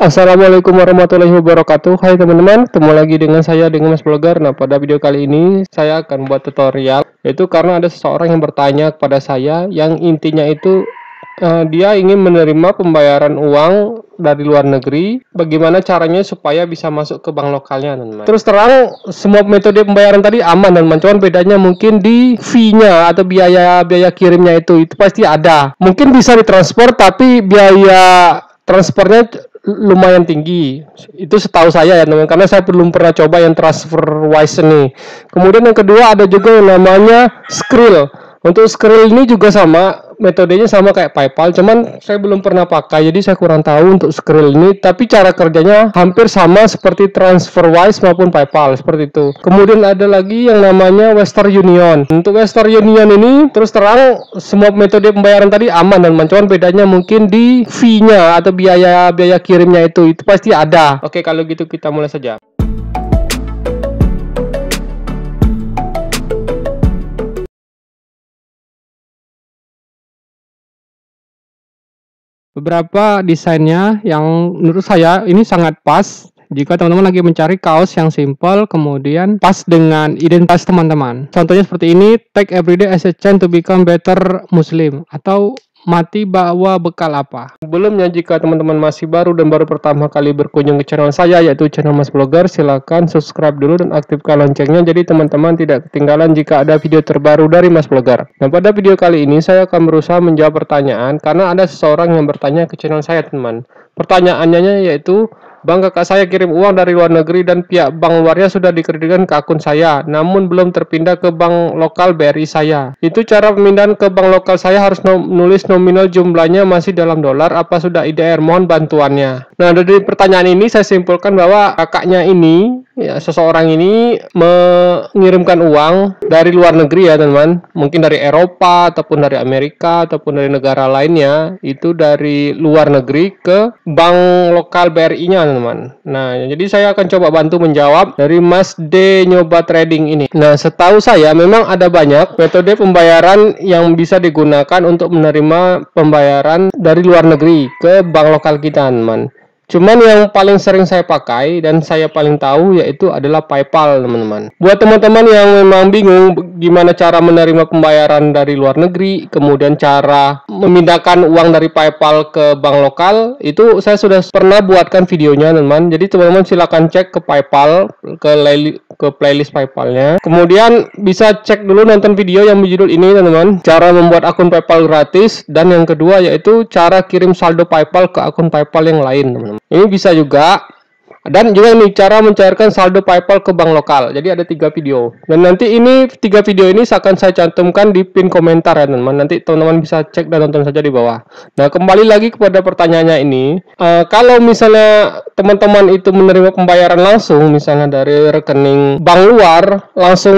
Assalamualaikum warahmatullahi wabarakatuh. Hai teman-teman, ketemu lagi dengan saya dengan Mas Blogger. Nah, pada video kali ini saya akan buat tutorial, yaitu karena ada seseorang yang bertanya kepada saya yang intinya itu dia ingin menerima pembayaran uang dari luar negeri. Bagaimana caranya supaya bisa masuk ke bank lokalnya, teman-teman? Terus terang, semua metode pembayaran tadi aman, teman-teman. Cuman bedanya mungkin di fee-nya atau biaya kirimnya itu pasti ada. Mungkin bisa ditransfer, tapi biaya transfernya lumayan tinggi. Itu setahu saya ya teman, karena saya belum pernah coba yang TransferWise ini. Kemudian yang kedua ada juga yang namanya Skrill. Untuk Skrill ini juga sama, metodenya sama kayak PayPal, cuman saya belum pernah pakai, jadi saya kurang tahu untuk Skrill ini. Tapi cara kerjanya hampir sama seperti TransferWise maupun PayPal, seperti itu. Kemudian ada lagi yang namanya Western Union. Untuk Western Union ini terus terang semua metode pembayaran tadi aman, dan cuman bedanya mungkin di fee-nya atau biaya kirimnya itu pasti ada. Oke, kalau gitu kita mulai saja. Beberapa desainnya yang menurut saya ini sangat pas jika teman-teman lagi mencari kaos yang simple kemudian pas dengan identitas teman-teman. Contohnya seperti ini, take everyday as a chance to become better Muslim, atau mati bawa bekal apa. Sebelumnya, jika teman-teman masih baru dan baru pertama kali berkunjung ke channel saya, yaitu channel Mas Blogger, silahkan subscribe dulu dan aktifkan loncengnya, jadi teman-teman tidak ketinggalan jika ada video terbaru dari Mas Blogger. Nah, pada video kali ini saya akan berusaha menjawab pertanyaan, karena ada seseorang yang bertanya ke channel saya, teman. Pertanyaannya yaitu, Bang, kakak saya kirim uang dari luar negeri dan pihak bank luarnya sudah dikreditkan ke akun saya, namun belum terpindah ke bank lokal BRI saya. Itu cara pemindahan ke bank lokal saya harus nulis nominal jumlahnya masih dalam dolar, apa sudah IDR? Mohon bantuannya. Nah, dari pertanyaan ini saya simpulkan bahwa kakaknya ini, ya, seseorang ini mengirimkan uang dari luar negeri ya teman-teman, mungkin dari Eropa ataupun dari Amerika ataupun dari negara lainnya, itu dari luar negeri ke bank lokal BRI-nya teman-teman. Nah, jadi saya akan coba bantu menjawab dari Mas D Nyoba Trading ini. Nah, setahu saya memang ada banyak metode pembayaran yang bisa digunakan untuk menerima pembayaran dari luar negeri ke bank lokal kita teman. Cuman yang paling sering saya pakai dan saya paling tahu yaitu adalah PayPal, teman-teman. Buat teman-teman yang memang bingung gimana cara menerima pembayaran dari luar negeri, kemudian cara memindahkan uang dari PayPal ke bank lokal, itu saya sudah pernah buatkan videonya, teman-teman. Jadi teman-teman silakan cek ke PayPal, ke playlist PayPalnya. Kemudian bisa cek dulu nonton video yang berjudul ini, teman-teman. Cara membuat akun PayPal gratis, dan yang kedua yaitu cara kirim saldo PayPal ke akun PayPal yang lain, teman-teman. Ini bisa juga, dan juga ini cara mencairkan saldo PayPal ke bank lokal. Jadi ada 3 video, dan nanti ini 3 video ini akan saya cantumkan di pin komentar ya teman-teman. Nanti teman-teman bisa cek dan nonton saja di bawah. Nah, kembali lagi kepada pertanyaannya ini, kalau misalnya teman-teman itu menerima pembayaran langsung, misalnya dari rekening bank luar langsung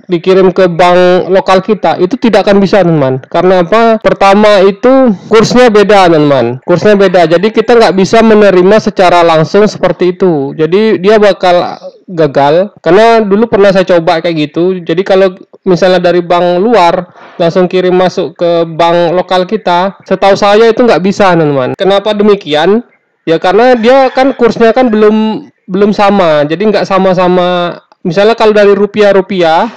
dikirim ke bank lokal kita, itu tidak akan bisa teman-teman. Karena apa? Pertama itu kursnya beda teman-teman, kursnya beda. Jadi kita nggak bisa menerima secara langsung seperti itu. Jadi dia bakal gagal, karena dulu pernah saya coba kayak gitu. Jadi kalau misalnya dari bank luar langsung kirim masuk ke bank lokal kita, setahu saya itu nggak bisa teman-teman. Kenapa demikian? Ya karena dia kan kursnya kan belum sama, jadi nggak sama-sama. Misalnya kalau dari rupiah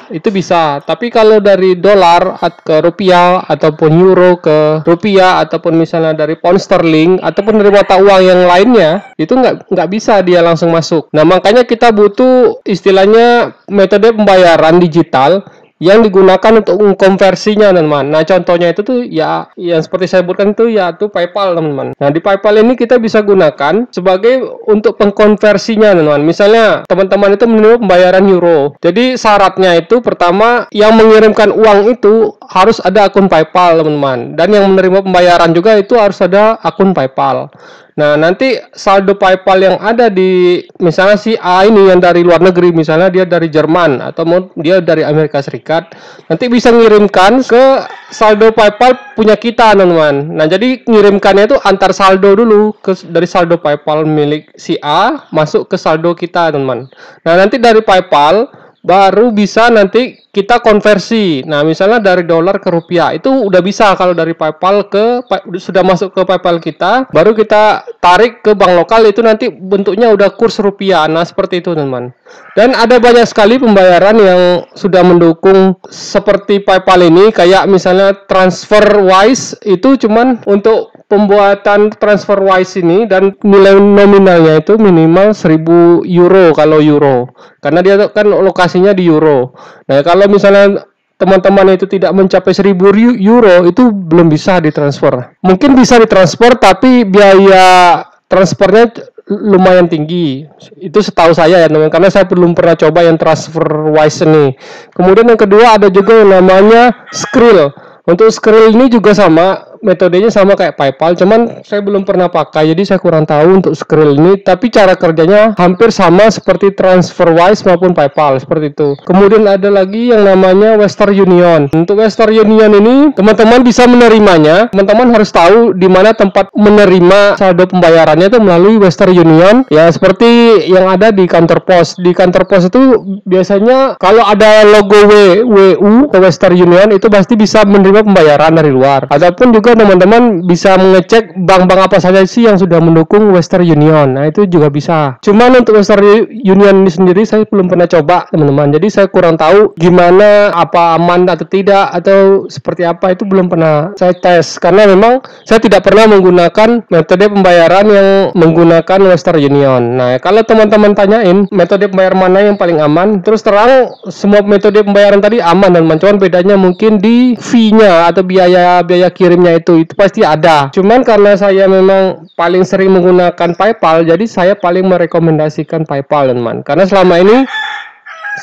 itu bisa, tapi kalau dari dolar ke rupiah ataupun euro ke rupiah ataupun misalnya dari pound sterling ataupun dari mata uang yang lainnya, itu nggak bisa dia langsung masuk. Nah, makanya kita butuh istilahnya metode pembayaran digital yang digunakan untuk mengkonversinya, teman-teman. Nah, contohnya itu tuh ya yang seperti saya sebutkan itu yaitu PayPal, teman-teman. Nah, di PayPal ini kita bisa gunakan sebagai untuk pengkonversinya, teman-teman. Misalnya teman-teman itu menerima pembayaran euro. Jadi syaratnya itu pertama yang mengirimkan uang itu harus ada akun PayPal, teman-teman. Dan yang menerima pembayaran juga itu harus ada akun PayPal. Nah, nanti saldo PayPal yang ada di misalnya si A ini yang dari luar negeri, misalnya dia dari Jerman atau dia dari Amerika Serikat, nanti bisa ngirimkan ke saldo PayPal punya kita, teman-teman. Nah, jadi ngirimkannya itu antar saldo dulu dari saldo PayPal milik si A masuk ke saldo kita, teman-teman. Nah, nanti dari PayPal baru bisa nanti kita konversi. Nah, misalnya dari dolar ke rupiah itu udah bisa kalau dari PayPal sudah masuk ke PayPal kita, baru kita tarik ke bank lokal itu nanti bentuknya udah kurs rupiah. Nah, seperti itu, teman-teman. Dan ada banyak sekali pembayaran yang sudah mendukung seperti PayPal ini, kayak misalnya TransferWise itu cuman untuk pembuatan TransferWise ini dan nilai nominalnya itu minimal 1.000 euro kalau euro. Karena dia kan lokasinya di euro. Nah, kalau misalnya teman-teman itu tidak mencapai 1.000 euro itu belum bisa ditransfer. Mungkin bisa ditransfer tapi biaya transfernya lumayan tinggi. Itu setahu saya ya, teman, karena saya belum pernah coba yang TransferWise ini. Kemudian yang kedua ada juga yang namanya Skrill. Untuk Skrill ini juga sama, metodenya sama kayak PayPal, cuman saya belum pernah pakai, jadi saya kurang tahu untuk Skrill ini. Tapi cara kerjanya hampir sama seperti TransferWise maupun PayPal, seperti itu. Kemudian ada lagi yang namanya Western Union. Untuk Western Union ini, teman-teman bisa menerimanya. Teman-teman harus tahu di mana tempat menerima saldo pembayarannya itu melalui Western Union. Ya, seperti yang ada di kantor pos. Di kantor pos itu biasanya kalau ada logo WU ke Western Union itu pasti bisa menerima pembayaran dari luar. Ataupun juga teman-teman bisa mengecek bank-bank apa saja sih yang sudah mendukung Western Union. Nah, itu juga bisa. Cuman untuk Western Union ini sendiri saya belum pernah coba, teman-teman. Jadi saya kurang tahu gimana, apa aman atau tidak, atau seperti apa, itu belum pernah saya tes. Karena memang saya tidak pernah menggunakan metode pembayaran yang menggunakan Western Union. Nah, kalau teman-teman tanyain metode pembayaran mana yang paling aman, terus terang semua metode pembayaran tadi aman, dan cuman bedanya mungkin di fee-nya atau biaya kirimnya itu pasti ada. Cuman karena saya memang paling sering menggunakan PayPal, jadi saya paling merekomendasikan PayPal, teman. Karena selama ini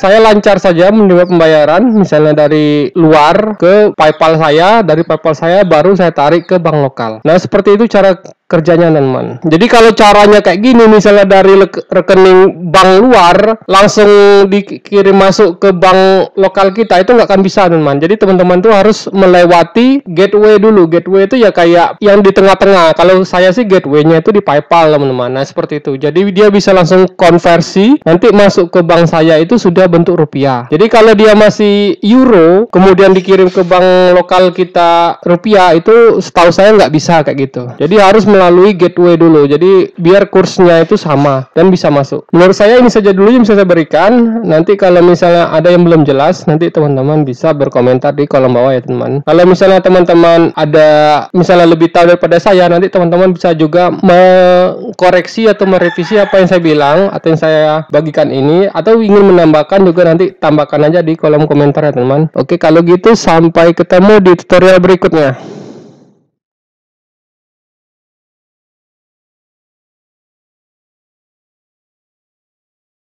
saya lancar saja menerima pembayaran, misalnya dari luar ke PayPal saya, dari PayPal saya baru saya tarik ke bank lokal. Nah, seperti itu cara kerjanya, teman. Jadi kalau caranya kayak gini, misalnya dari rekening bank luar langsung dikirim masuk ke bank lokal kita, itu nggak akan bisa, teman. Jadi teman-teman tuh harus melewati gateway dulu. Gateway itu ya kayak yang di tengah-tengah. Kalau saya sih gateway-nya itu di PayPal, teman-teman. Nah, seperti itu. Jadi dia bisa langsung konversi, nanti masuk ke bank saya itu sudah bentuk rupiah. Jadi kalau dia masih euro, kemudian dikirim ke bank lokal kita rupiah, itu setahu saya nggak bisa kayak gitu. Jadi harus melalui gateway dulu, jadi biar kursnya itu sama dan bisa masuk. Menurut saya ini saja dulu yang bisa saya berikan. Nanti kalau misalnya ada yang belum jelas, nanti teman-teman bisa berkomentar di kolom bawah ya, teman. Kalau misalnya teman-teman ada misalnya lebih tahu daripada saya, nanti teman-teman bisa juga mengkoreksi atau merevisi apa yang saya bilang atau yang saya bagikan ini, atau ingin menambahkan juga nanti tambahkan aja di kolom komentar ya, teman. Oke, kalau gitu sampai ketemu di tutorial berikutnya.